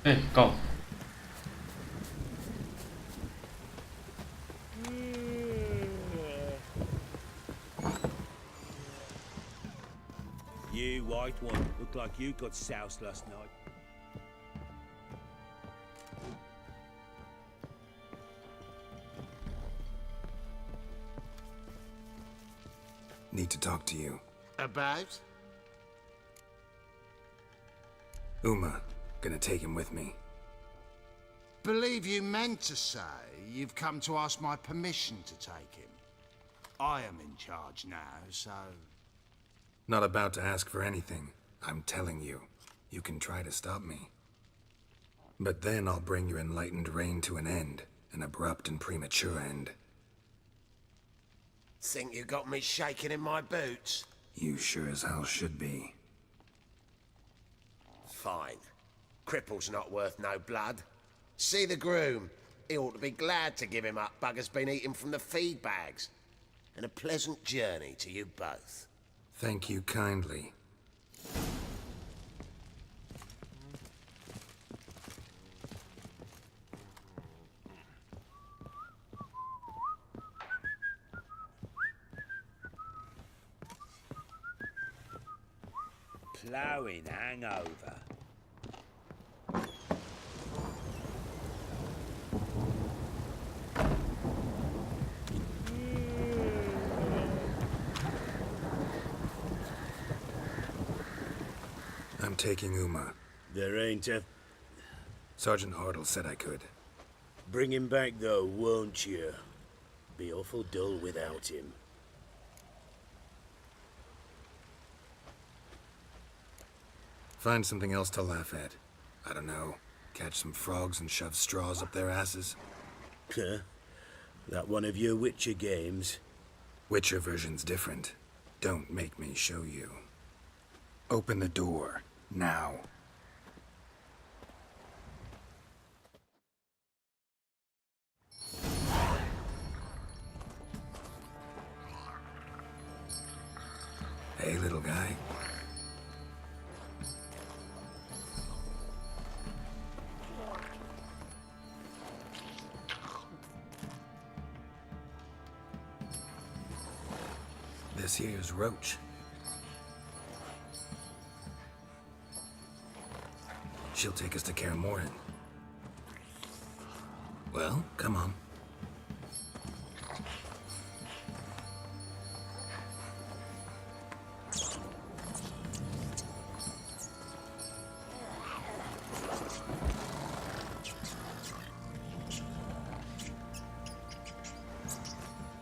哎，Go！You white one, look like you got soused last night. Need to talk to you. About? Uma, gonna take him with me. Believe you meant to say you've come to ask my permission to take him. I am in charge now, so... Not about to ask for anything. I'm telling you. You can try to stop me. But then I'll bring your enlightened reign to an end. An abrupt and premature end. Think you got me shaking in my boots? You sure as hell should be. Fine. Cripple's not worth no blood. See the groom. He ought to be glad to give him up. Bugger's been eating from the feed bags. And a pleasant journey to you both. Thank you kindly. Ploughing hangover. I'm taking Uma. There ain't a... Sergeant Hartle said I could. Bring him back though, won't you? Be awful dull without him. Find something else to laugh at. I don't know. Catch some frogs and shove straws up their asses. Huh? That one of your Witcher games? Witcher version's different. Don't make me show you. Open the door. Now. Hey, little guy. This here's Roach. She'll take us to Kaer Morhen. Well, come on.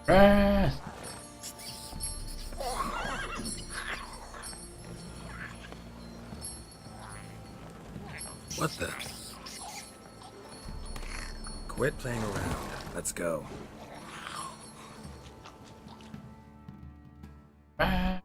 Ah! What the? Quit playing around. Let's go. Ah!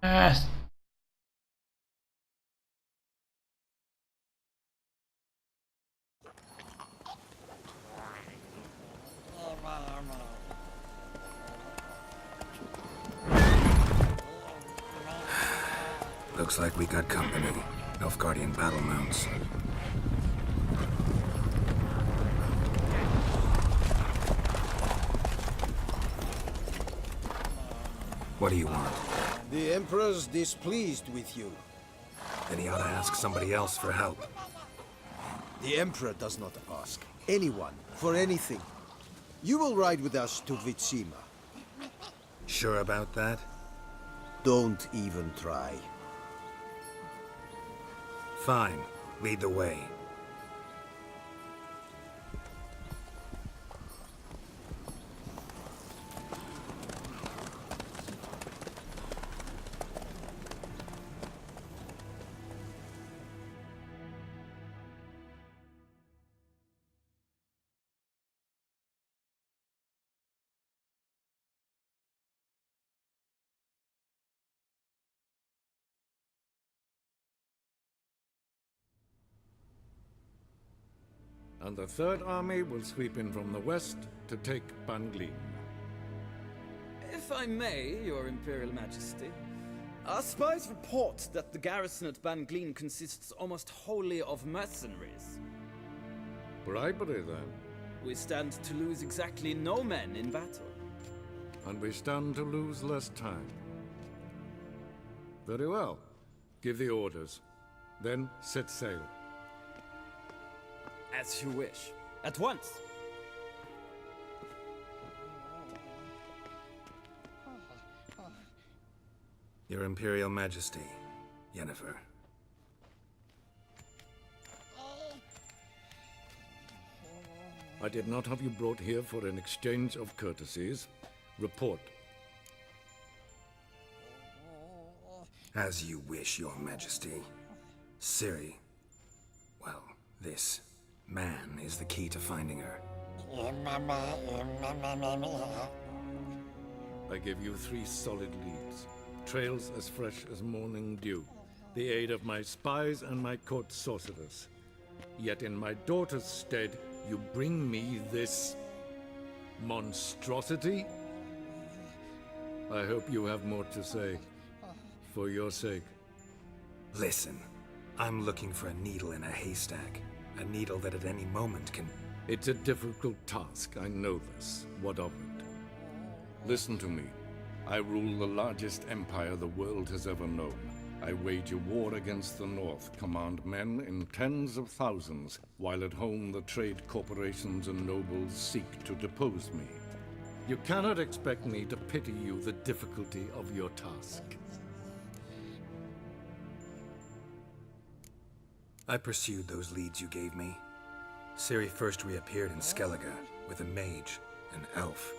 Looks like we got company. Nilfgaardian battle mounts. What do you want? The Emperor's displeased with you. Then he ought to ask somebody else for help. The Emperor does not ask anyone for anything. You will ride with us to Vitsima. Sure about that? Don't even try. Fine. Lead the way. And the Third Army will sweep in from the west to take Banglin. If I may, Your Imperial Majesty, our spies report that the garrison at Banglin consists almost wholly of mercenaries. Bribery, then. We stand to lose exactly no men in battle. And we stand to lose less time. Very well. Give the orders. Then set sail. As you wish. At once! Your Imperial Majesty, Yennefer. I did not have you brought here for an exchange of courtesies. Report. As you wish, Your Majesty. Ciri. Well, this man is the key to finding her. I give you 3 solid leads. Trails as fresh as morning dew. The aid of my spies and my court sorcerers. Yet in my daughter's stead, you bring me this monstrosity? I hope you have more to say. For your sake. Listen, I'm looking for a needle in a haystack. A needle that at any moment can... It's a difficult task, I know this. What of it? Listen to me. I rule the largest empire the world has ever known. I wage a war against the North, command men in tens of thousands, while at home the trade corporations and nobles seek to depose me. You cannot expect me to pity you the difficulty of your task. I pursued those leads you gave me. Ciri first reappeared in Skellige with a mage, an elf.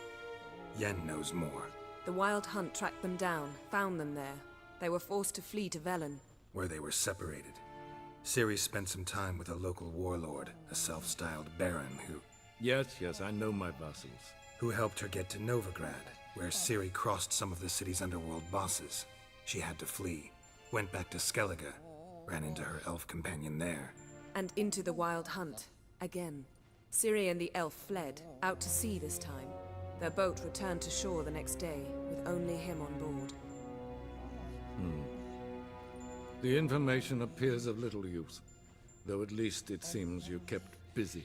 Yen knows more. The Wild Hunt tracked them down, found them there. They were forced to flee to Velen. Where they were separated. Ciri spent some time with a local warlord, a self-styled baron Yes, I know my vassals. who helped her get to Novigrad, where Ciri crossed some of the city's underworld bosses. She had to flee, went back to Skellige, ran into her elf companion there. And into the Wild Hunt, again. Ciri and the elf fled, out to sea this time. Their boat returned to shore the next day, with only him on board. The information appears of little use, though at least it seems you kept busy.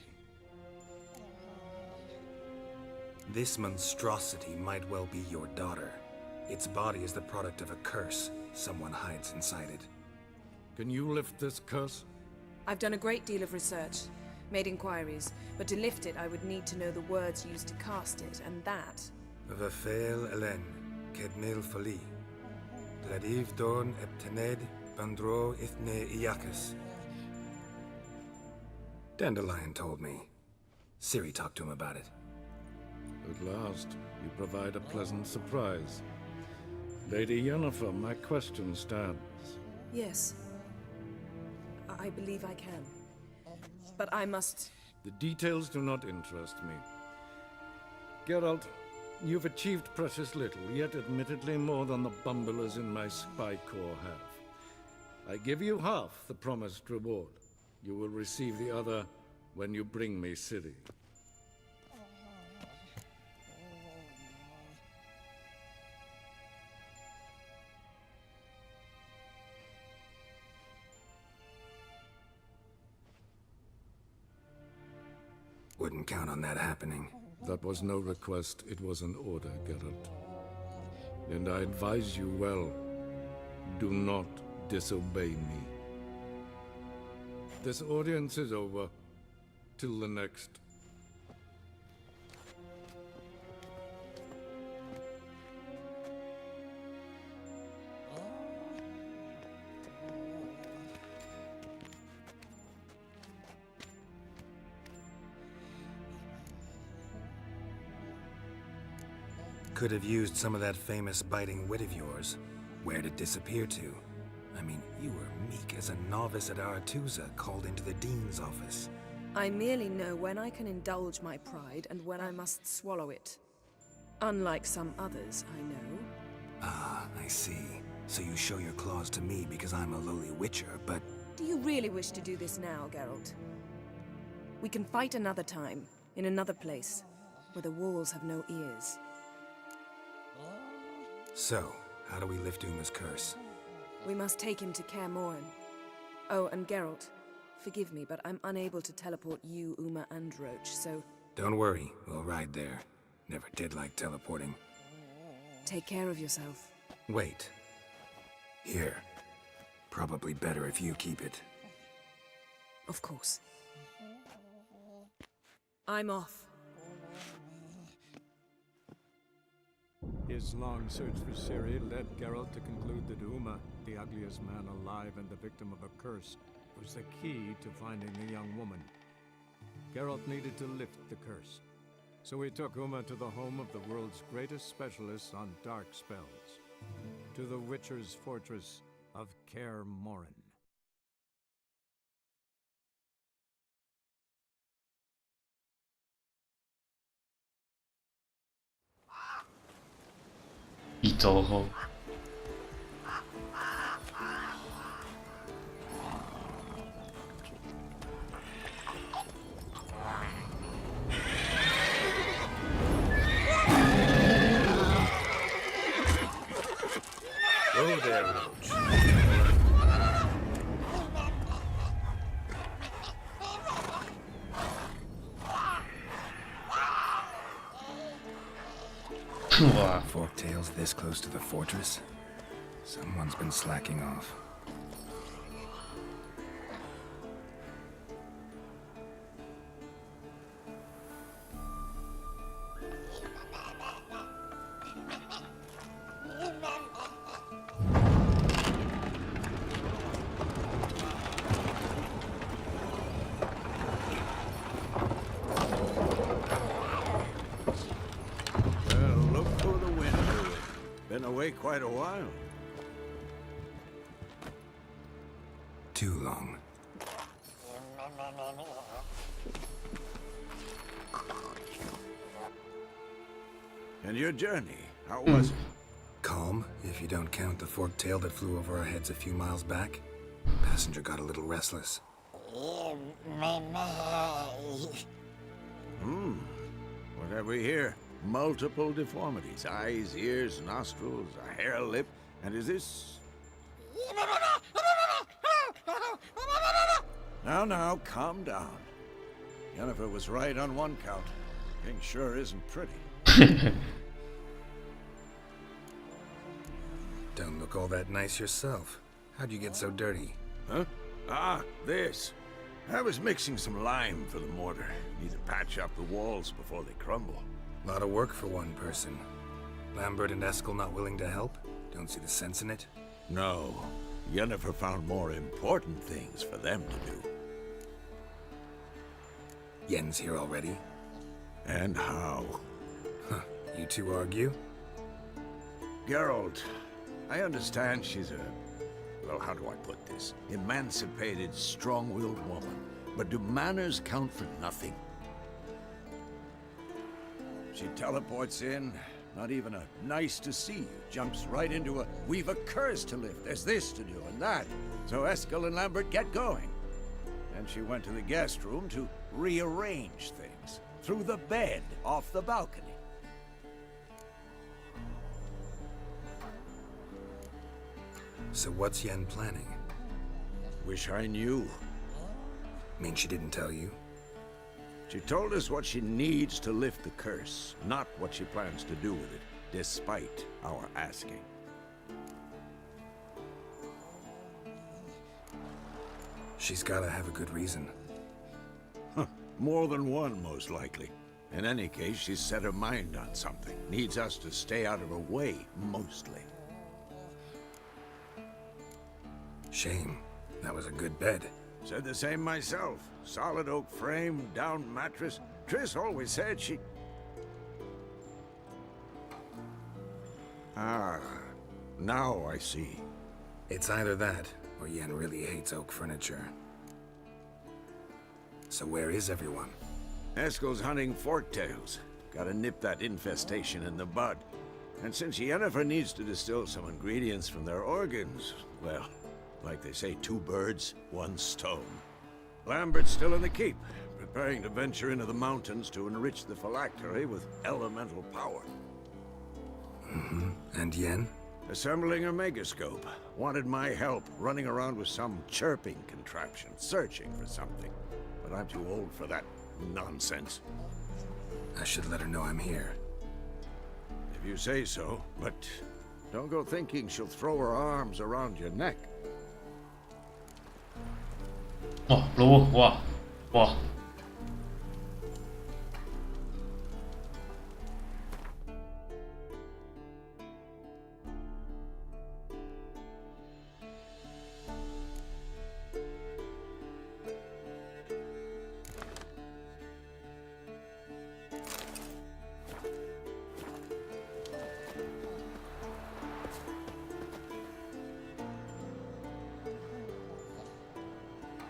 This monstrosity might well be your daughter. Its body is the product of a curse someone hides inside it. Can you lift this curse? I've done a great deal of research, made inquiries, but to lift it I would need to know the words used to cast it, and that... Vafael Elen, Kedmil Fali. Gladiv Dorn Eptened, Bandro Ithne Iacus. Dandelion told me. Ciri talked to him about it. At last, you provide a pleasant surprise. Lady Yennefer, my question stands. Yes. I believe I can. But I must... The details do not interest me. Geralt, you've achieved precious little, yet admittedly more than the bumblers in my spy corps have. I give you half the promised reward. You will receive the other when you bring me Ciri. Wouldn't count on that happening. That was no request, it was an order, Geralt. And I advise you well, do not disobey me. This audience is over. Till the next. Could have used some of that famous biting wit of yours. Where'd it disappear to? I mean, you were meek as a novice at Aretusa called into the Dean's office. I merely know when I can indulge my pride and when I must swallow it. Unlike some others, I know. Ah, I see. So you show your claws to me because I'm a lowly witcher, but... Do you really wish to do this now, Geralt? We can fight another time, in another place, where the walls have no ears. So, how do we lift Uma's curse? We must take him to Kaer Morhen. Oh, and Geralt, Forgive me, but I'm unable to teleport you, Uma, and Roach, so Don't worry, we'll ride there. Never did like teleporting. take care of yourself. Wait. Here. Probably better if you keep it. Of course. I'm off. His long search for Ciri led Geralt to conclude that Uma, the ugliest man alive and the victim of a curse, was the key to finding the young woman. Geralt needed to lift the curse, so he took Uma to the home of the world's greatest specialists on dark spells, to the Witcher's fortress of Kaer Morhen.一周后，Oh there, Roach. Wow. Forktails this close to the fortress? Someone's been slacking off. Well, look for the wind. Been away quite a while. Too long. And your journey, how was it? Calm, if you don't count the forktail that flew over our heads a few miles back. Passenger got a little restless. What have we here? Multiple deformities. Eyes, ears, nostrils, a hair lip. And is this... Now, calm down. Yennefer was right on one count. Thing sure isn't pretty. Don't look all that nice yourself. How'd you get so dirty? Huh? Ah, this. I was mixing some lime for the mortar. Need to patch up the walls before they crumble. Lot of work for one person. Lambert and Eskel not willing to help? Don't see the sense in it? No. Yennefer found more important things for them to do. Yen's here already? And how? Huh. You two argue? Geralt, I understand she's a... well, how do I put this? Emancipated, strong-willed woman. But do manners count for nothing? She teleports in, not even a nice to see you, jumps right into a we've a curse to lift, there's this to do and that. So Eskel and Lambert get going. And she went to the guest room to rearrange things. Through the bed, off the balcony. So what's Yen planning? Wish I knew. Mean she didn't tell you? She told us what she needs to lift the curse, not what she plans to do with it, despite our asking. She's gotta have a good reason. More than one, most likely. In any case, she's set her mind on something. Needs us to stay out of her way, mostly. Shame. That was a good bed. Said the same myself. Solid oak frame, down mattress. Triss always said she... Ah, now I see. It's either that, or Yen really hates oak furniture. So where is everyone? Eskel's hunting forktails. Gotta nip that infestation in the bud. And since Yennefer needs to distill some ingredients from their organs, well, like they say, 2 birds, 1 stone. Lambert's still in the keep, preparing to venture into the mountains to enrich the phylactery with elemental power. And Yen? Assembling a megascope. Wanted my help running around with some chirping contraption, searching for something. But I'm too old for that nonsense. I should let her know I'm here. If you say so, but don't go thinking she'll throw her arms around your neck. 哇，รู้哇哇。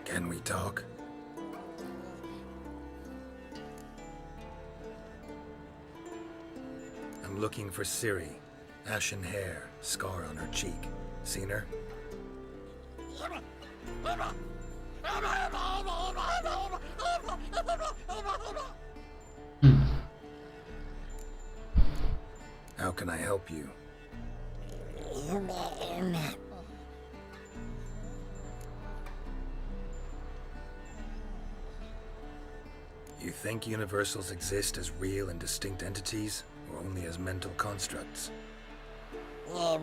Can we talk? I'm looking for Ciri. Ashen hair, scar on her cheek. Seen her? How can I help you? You think universals exist as real and distinct entities, or only as mental constructs? So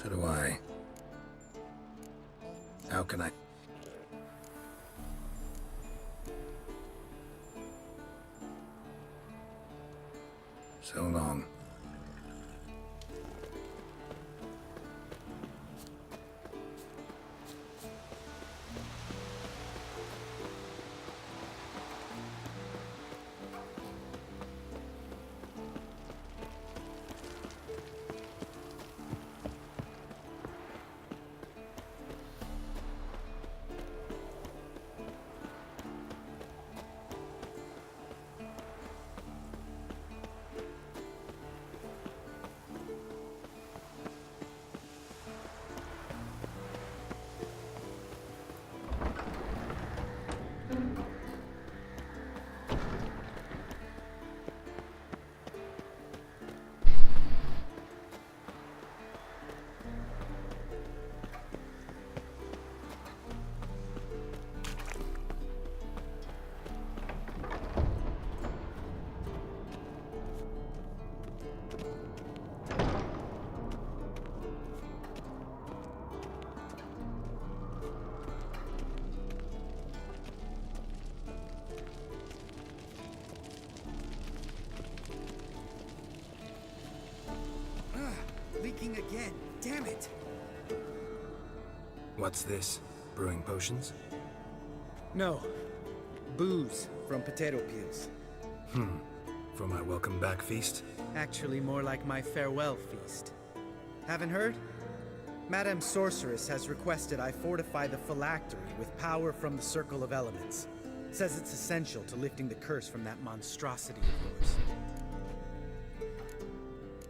do I. How can I... So long. Leaking again. Damn it! What's this? Brewing potions? No. Booze from potato peels. For my welcome back feast? Actually, more like my farewell feast. Haven't heard? Madame Sorceress has requested I fortify the phylactery with power from the Circle of Elements. Says it's essential to lifting the curse from that monstrosity of yours.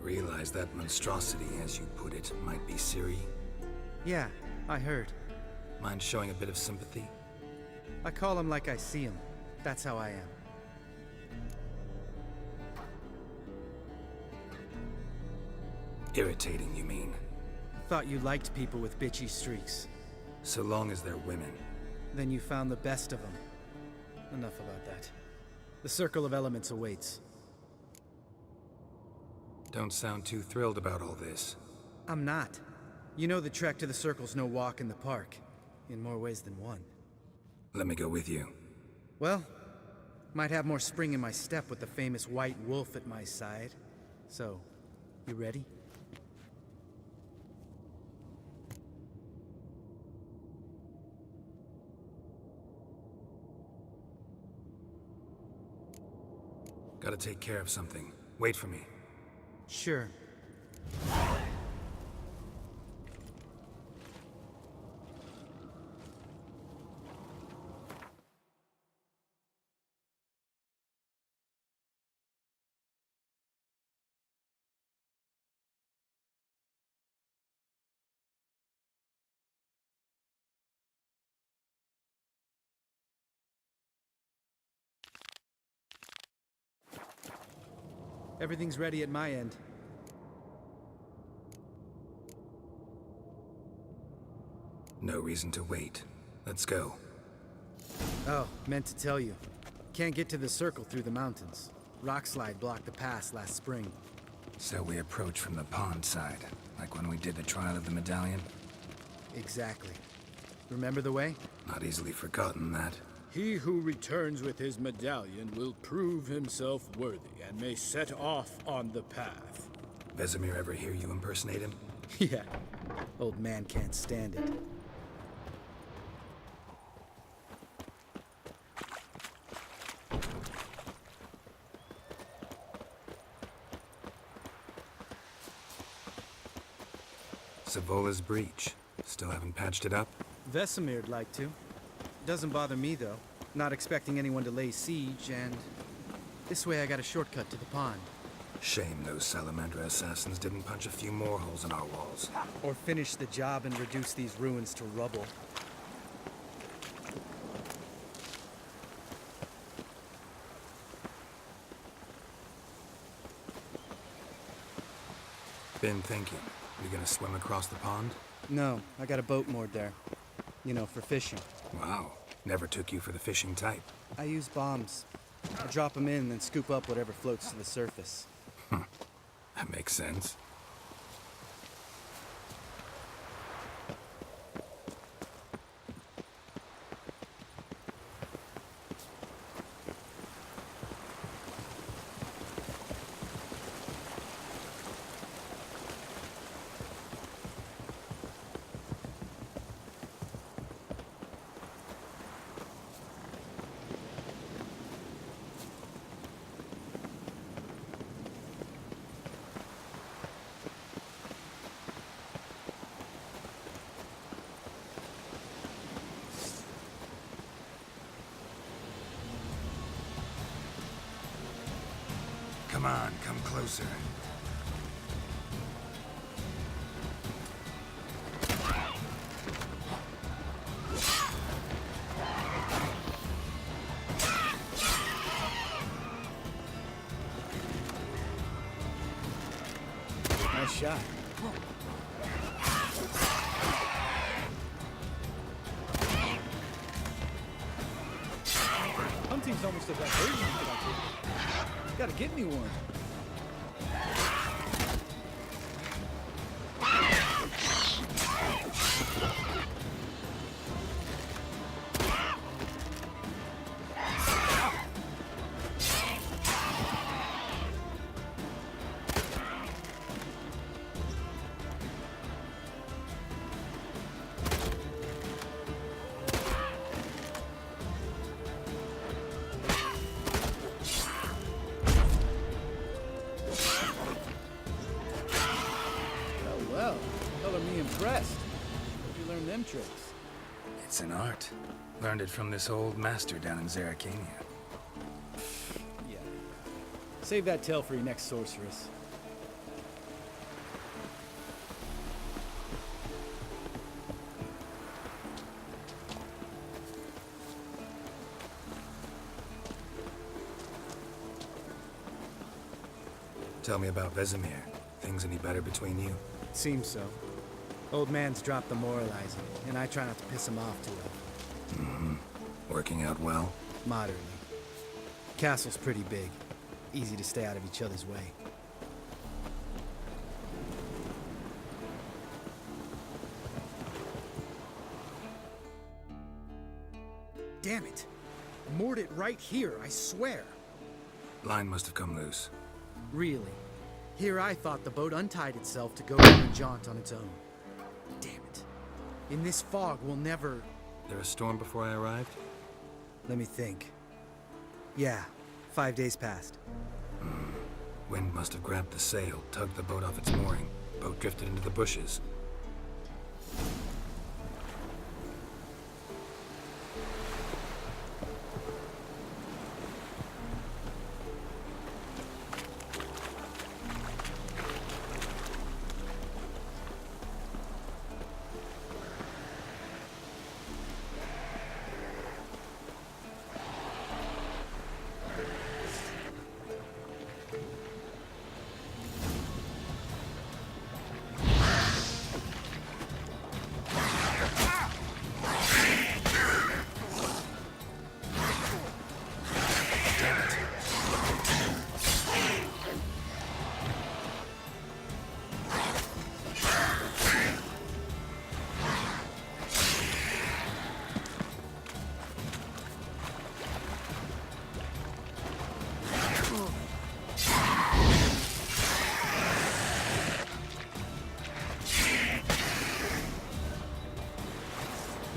Realize that monstrosity, as you put it, might be Ciri? Yeah, I heard. Mind showing a bit of sympathy? I call him like I see him. That's how I am. Irritating, you mean? Thought you liked people with bitchy streaks. So long as they're women. Then you found the best of them. Enough about that. The Circle of Elements awaits. Don't sound too thrilled about all this. I'm not. You know the trek to the Circle's no walk in the park. In more ways than one. Let me go with you. Well, might have more spring in my step with the famous white wolf at my side. So, you ready? Gotta take care of something. Wait for me. Sure. Everything's ready at my end. No reason to wait. Let's go. Oh, meant to tell you. Can't get to the circle through the mountains. Rockslide blocked the pass last spring. So we approach from the pond side, like when we did the trial of the medallion? Exactly. Remember the way? Not easily forgotten, that. He who returns with his medallion will prove himself worthy and may set off on the path. Vesemir ever hear you impersonate him? Yeah. Old man can't stand it. Savola's breach. Still haven't patched it up? Vesemir'd like to. Doesn't bother me, though. Not expecting anyone to lay siege, and... this way I got a shortcut to the pond. Shame those Salamandra assassins didn't punch a few more holes in our walls. Or finish the job and reduce these ruins to rubble. Been thinking. You gonna swim across the pond? No, I got a boat moored there. You know, for fishing. Wow. Never took you for the fishing type. I use bombs. I drop them in and then scoop up whatever floats to the surface. That makes sense. Come on, come closer. Nice shot. Hunting's almost a diversion for that kid. Gotta get me one. Well, color me impressed. Where'd you learn them tricks? It's an art. Learned it from this old master down in Zerrikania. Yeah. Save that tale for your next sorceress. Tell me about Vesemir. Things any better between you? Seems so. Old man's dropped the moralizing, and I try not to piss him off too often. Mm-hmm. Working out well? Moderately. Castle's pretty big. Easy to stay out of each other's way. Damn it! Moored it right here, I swear. Line must have come loose. Really? Here I thought the boat untied itself to go on a jaunt on its own. Damn it. In this fog, we'll never... There a storm before I arrived? Let me think. Yeah, 5 days passed. Wind must have grabbed the sail, tugged the boat off its mooring. Boat drifted into the bushes.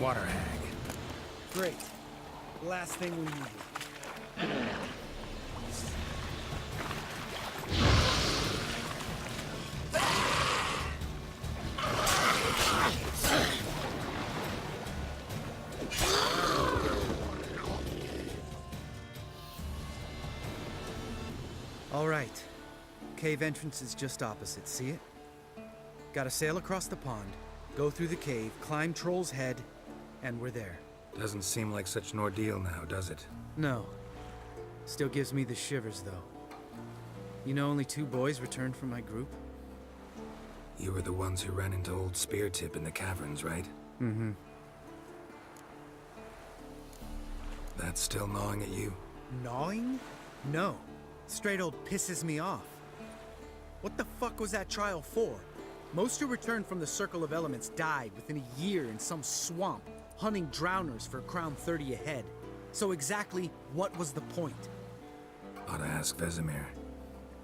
Water hag. Great. Last thing we need. All right. Cave entrance is just opposite, see it? Gotta sail across the pond, go through the cave, climb Troll's Head, and we're there. Doesn't seem like such an ordeal now, does it? No. Still gives me the shivers, though. You know only 2 boys returned from my group? You were the ones who ran into old Speartip in the caverns, right? Mm-hmm. That's still gnawing at you? Gnawing? No. Straight old pisses me off. What the fuck was that trial for? Most who returned from the Circle of Elements died within a year in some swamp, hunting drowners for Crown 30 a head. So exactly what was the point? Ought to ask Vesemir.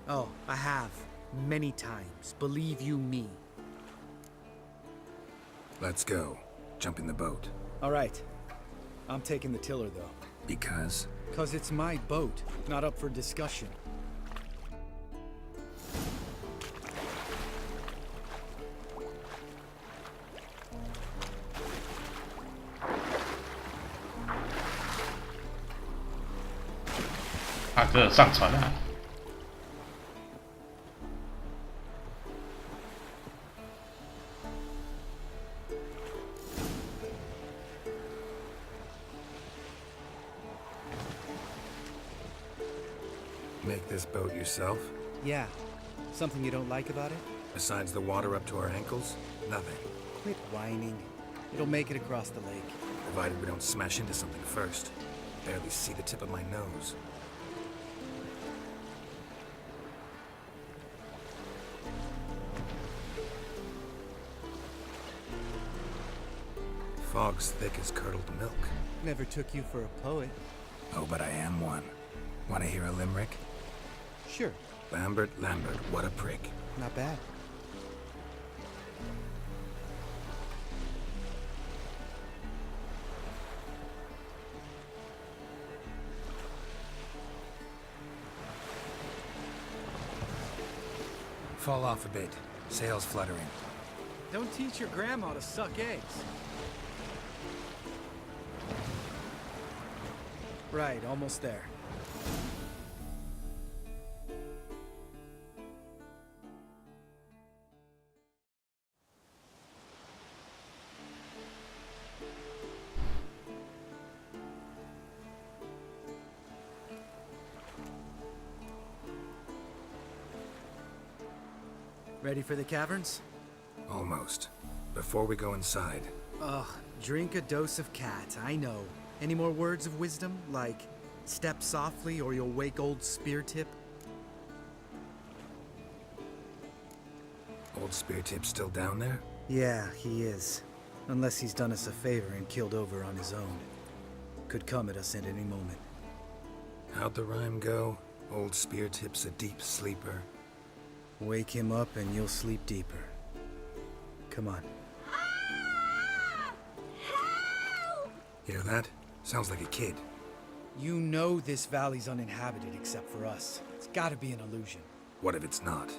Oh, I have. Many times. Believe you me. Let's go. Jump in the boat. All right. I'm taking the tiller, though. Because? 'Cause it's my boat, not up for discussion.大哥上船了。Make this boat yourself? Yeah. Something you don't like about it? Besides the water up to our ankles? Nothing. Quit whining. It'll make it across the lake. Provided we don't smash into something first. Barely see the tip of my nose. Fog's thick as curdled milk. Never took you for a poet. Oh, but I am one. Want to hear a limerick? Sure. Lambert, what a prick. Not bad. Fall off a bit. Sails fluttering. Don't teach your grandma to suck eggs. Right, almost there. Ready for the caverns? Almost. Before we go inside. Ugh, drink a dose of cat, I know. Any more words of wisdom, like, step softly or you'll wake old Speartip? Old Speartip's still down there? Yeah, he is. Unless he's done us a favor and killed over on his own. Could come at us at any moment. How'd the rhyme go? Old Speartip's a deep sleeper. Wake him up and you'll sleep deeper. Come on. Hear that? Sounds like a kid. You know this valley's uninhabited except for us. It's gotta be an illusion. What if it's not?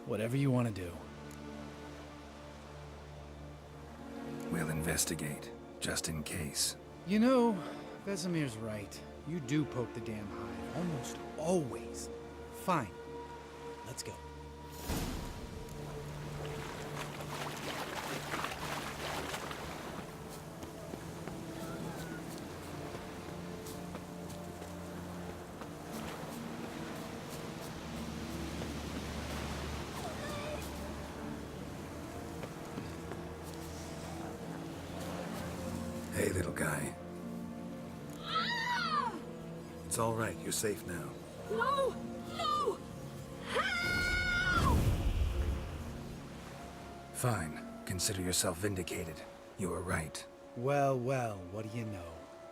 Whatever you want to do. We'll investigate, just in case. You know, Vesemir's right. You do poke the damn hive, almost always. Fine. Let's go. Hey, little guy. It's all right. You're safe now. No! No! Fine. Consider yourself vindicated. You were right. Well, well, what do you know?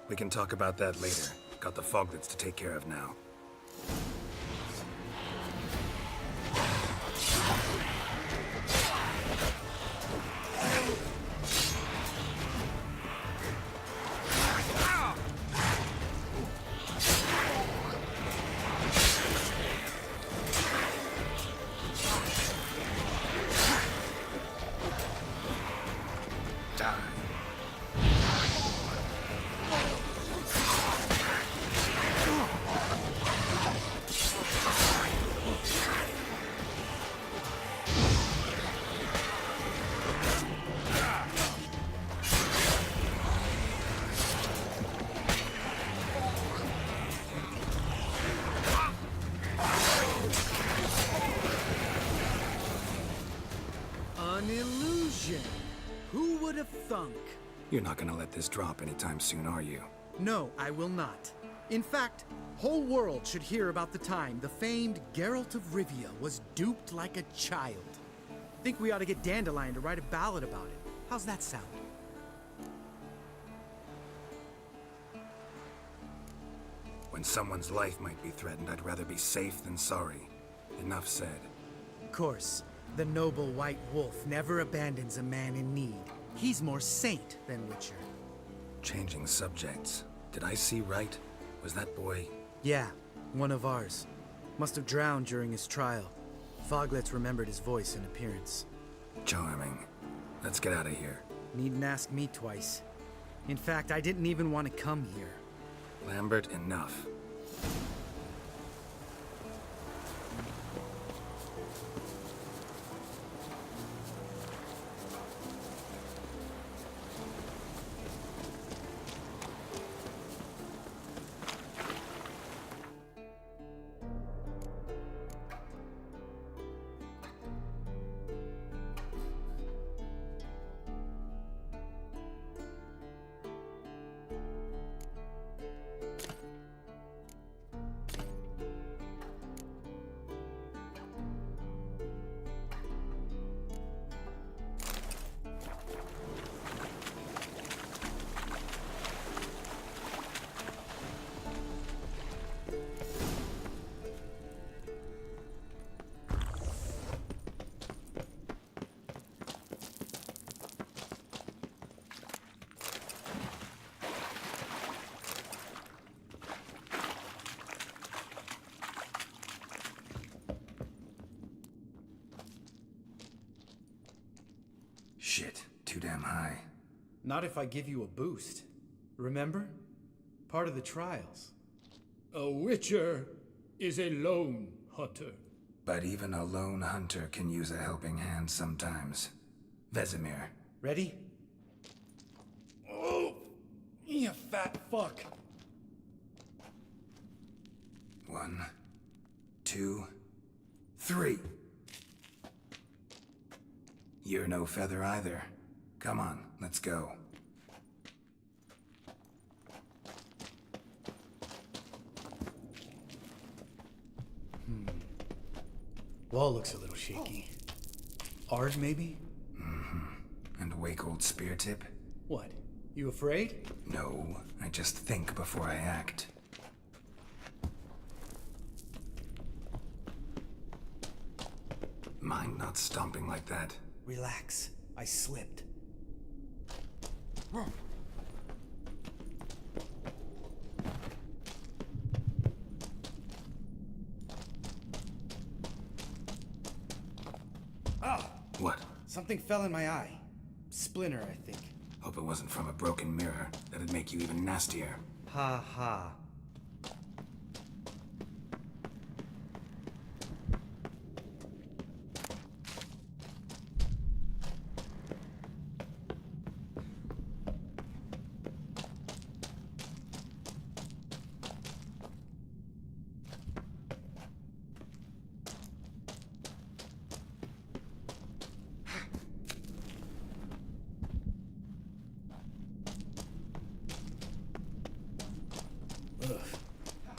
We can talk about that later. Got the foglets to take care of now. would have thunk? You're not gonna let this drop anytime soon, are you? No, I will not. In fact, whole world should hear about the time the famed Geralt of Rivia was duped like a child. Think we ought to get Dandelion to write a ballad about it. How's that sound? When someone's life might be threatened, I'd rather be safe than sorry. Enough said. Of course, the noble white wolf never abandons a man in need. He's more saint than Witcher. Changing subjects. Did I see right? Was that boy... Yeah, one of ours. Must have drowned during his trial. Foglets remembered his voice and appearance. Charming. Let's get out of here. Needn't ask me twice. In fact, I didn't even want to come here. Lambert, enough. Shit, too damn high. Not if I give you a boost. Remember? Part of the trials. A witcher is a lone hunter. But even a lone hunter can use a helping hand sometimes. Vesemir. Ready? Oh, you fat fuck. 1, 2, 3. You're no feather either. Come on, let's go. Wall looks a little shaky. Ours, maybe? And wake old spear tip? What? You afraid? No, I just think before I act. Mind not stomping like that. Relax. I slipped. Ah! What? Something fell in my eye. Splinter, I think. Hope it wasn't from a broken mirror. That'd make you even nastier. Ha ha.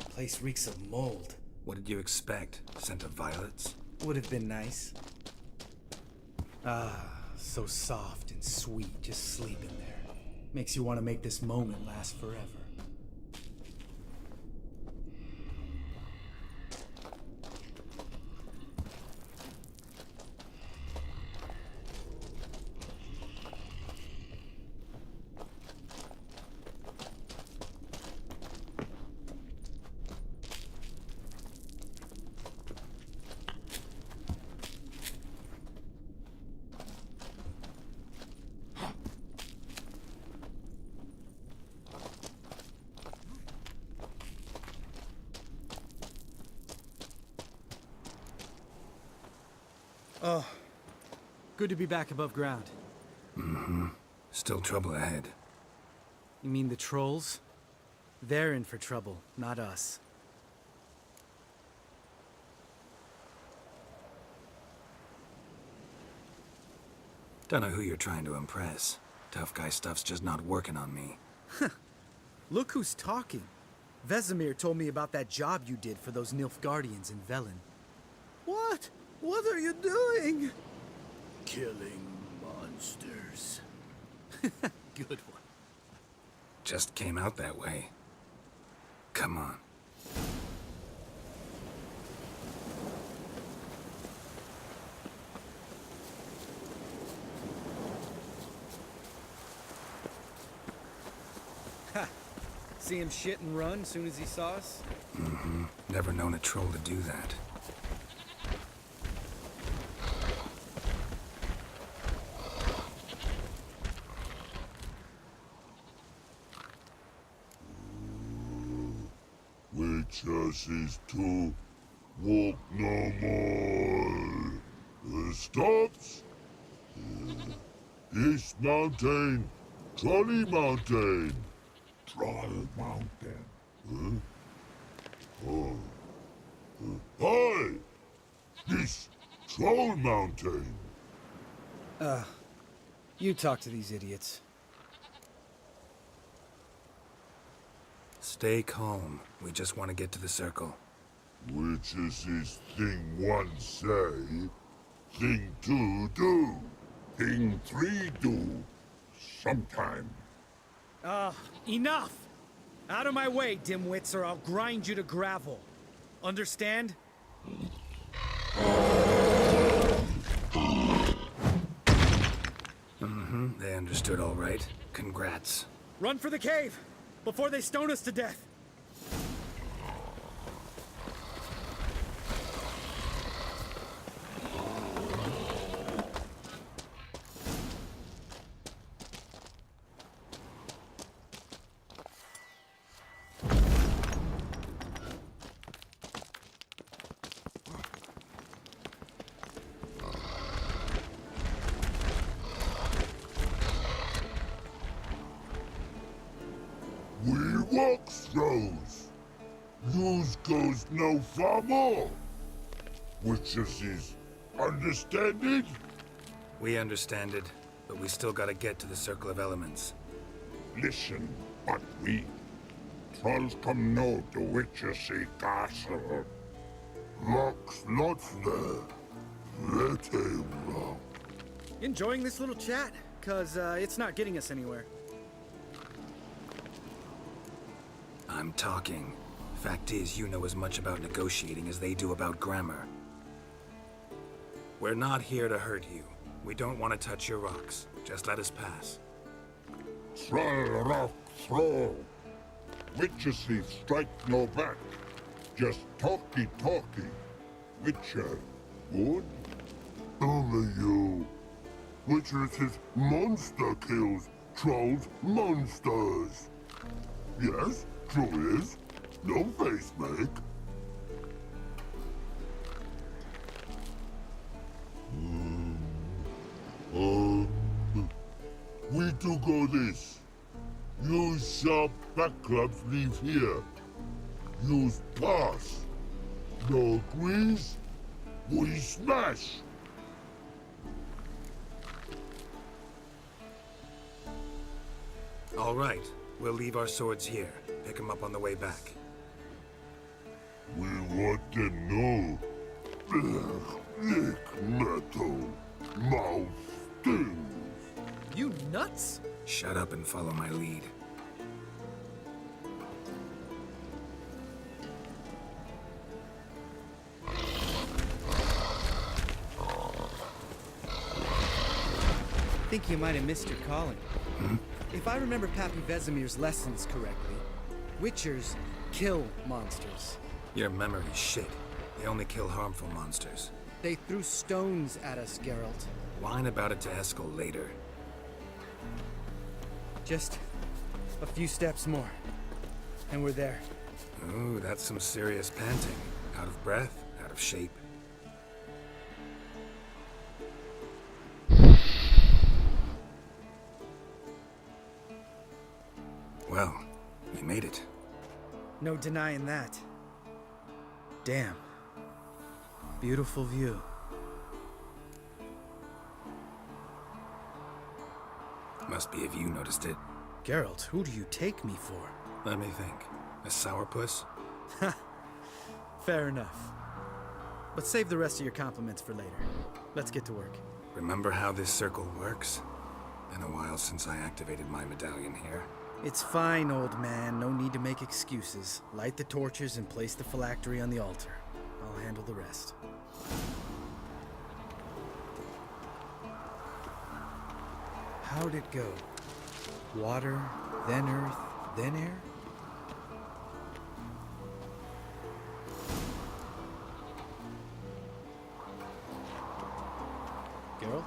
Place reeks of mold. What did you expect? Scent of violets? Would have been nice. Ah, so soft and sweet, just sleeping there. Makes you want to make this moment last forever. Oh, good to be back above ground. Still trouble ahead. You mean the trolls? They're in for trouble, not us. Don't know who you're trying to impress. Tough guy stuff's just not working on me. Look who's talking. Vesemir told me about that job you did for those Nilfgaardians in Velen. What? What are you doing? Killing monsters. Good one. Just came out that way. Come on. Ha! See him shit and run soon as he saw us? Mm-hmm. Never known a troll to do that. Witches to walk no more. Stops. East Mountain, Trolley Mountain. Troll Mountain. Oh. Hi! This Troll Mountain. You talk to these idiots. Stay calm. We just want to get to the circle. Which is this thing one say, thing two do, thing three do, sometime. Enough! Out of my way, dimwits, or I'll grind you to gravel. Understand? Mm-hmm. They understood all right. Congrats. Run for the cave! Before they stone us to death! We walk throws. Yous goes no far more. Witches is understand it? We understand it, but we still gotta get to the Circle of Elements. Listen, but we trolls come know the witches see castle. Locks lots there. Let him rock. Enjoying this little chat? Cause, it's not getting us anywhere. I'm talking. Fact is, you know as much about negotiating as they do about grammar. We're not here to hurt you. We don't want to touch your rocks. Just let us pass. Troll rock throw. Witches see strike no back. Just talky. Witcher, good? Only you. Witches is monster kills. Trolls monsters. Yes, true is. No face make. We do go this. Use sharp back clubs leave here. Use pass. No agrees? We smash. All right. We'll leave our swords here. Pick them up on the way back. We want to know. Lick metal. Mouth stings. You nuts? Shut up and follow my lead. I think you might have missed your calling. If I remember Pappy Vesemir's lessons correctly, Witchers kill monsters. Your memory's shit. They only kill harmful monsters. They threw stones at us, Geralt. Whine about it to Eskel later. Just a few steps more, and we're there. Ooh, that's some serious panting. Out of breath, out of shape. Well, we made it. No denying that. Damn. Beautiful view. Must be if you noticed it. Geralt, who do you take me for? Let me think. A sourpuss? Fair enough. But save the rest of your compliments for later. Let's get to work. Remember how this circle works? Been a while since I activated my medallion here. It's fine, old man. No need to make excuses. Light the torches and place the phylactery on the altar. I'll handle the rest. How'd it go? Water, then earth, then air? Geralt?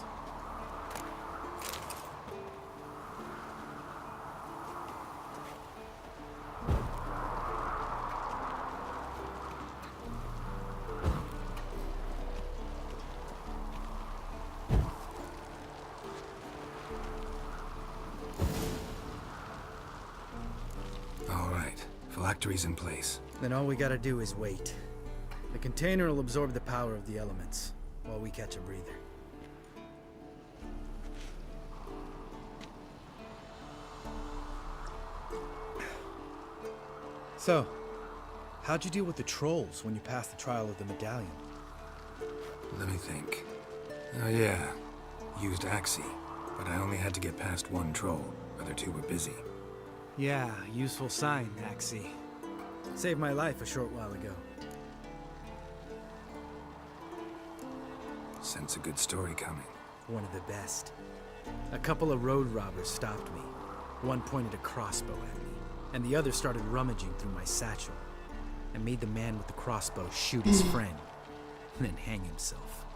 All right. Phylactery's in place. Then all we gotta do is wait. The container will absorb the power of the elements, while we catch a breather. So, how'd you deal with the trolls when you passed the trial of the medallion? Let me think. Oh yeah. Used Axii, but I only had to get past one troll. Other two were busy. Yeah, useful sign, Axii. Saved my life a short while ago. Sense a good story coming. One of the best. A couple of road robbers stopped me. One pointed a crossbow at me, and the other started rummaging through my satchel, and made the man with the crossbow shoot his friend, and then hang himself.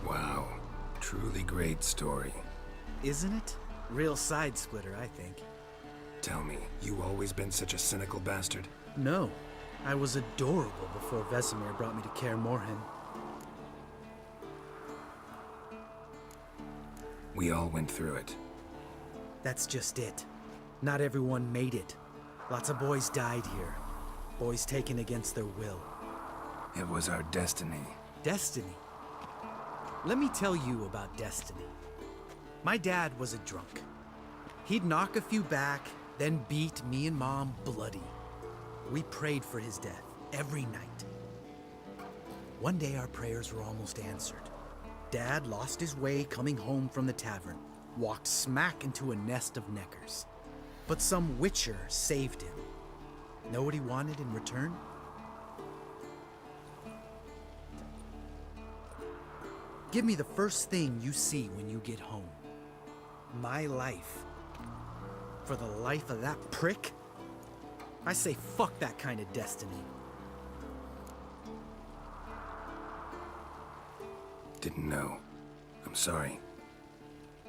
Wow. Truly great story. Isn't it? Real side splitter, I think. Tell me, you always been such a cynical bastard? No. I was adorable before Vesemir brought me to Kaer Morhen. We all went through it. That's just it. Not everyone made it. Lots of boys died here. Boys taken against their will. It was our destiny. Destiny? Let me tell you about destiny. My dad was a drunk. He'd knock a few back, then beat me and Mom bloody. We prayed for his death every night. One day our prayers were almost answered. Dad lost his way coming home from the tavern, walked smack into a nest of neckers. But some witcher saved him. Know what he wanted in return? Give me the first thing you see when you get home. My life. For the life of that prick? I say fuck that kind of destiny. Didn't know. I'm sorry.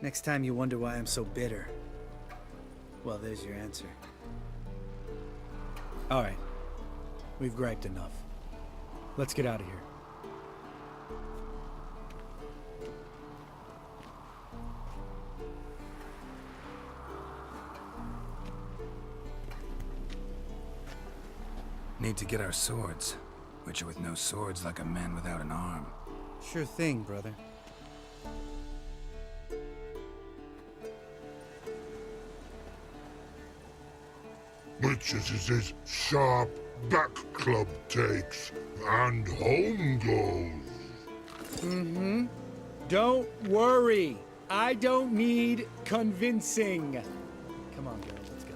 Next time you wonder why I'm so bitter, well, there's your answer. All right. We've griped enough. Let's get out of here. Need to get our swords. Witcher with no swords like a man without an arm. Sure thing, brother. Which is his sharp back club takes, and home goes. Mm-hmm. Don't worry. I don't need convincing. Come on, girl, let's go.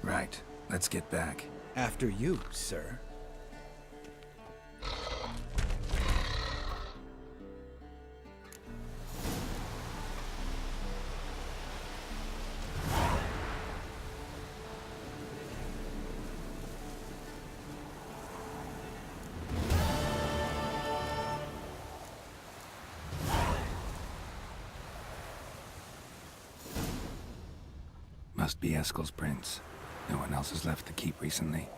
Right. Let's get back. After you, sir. Must be Eskel's prince. No one else has left the keep recently.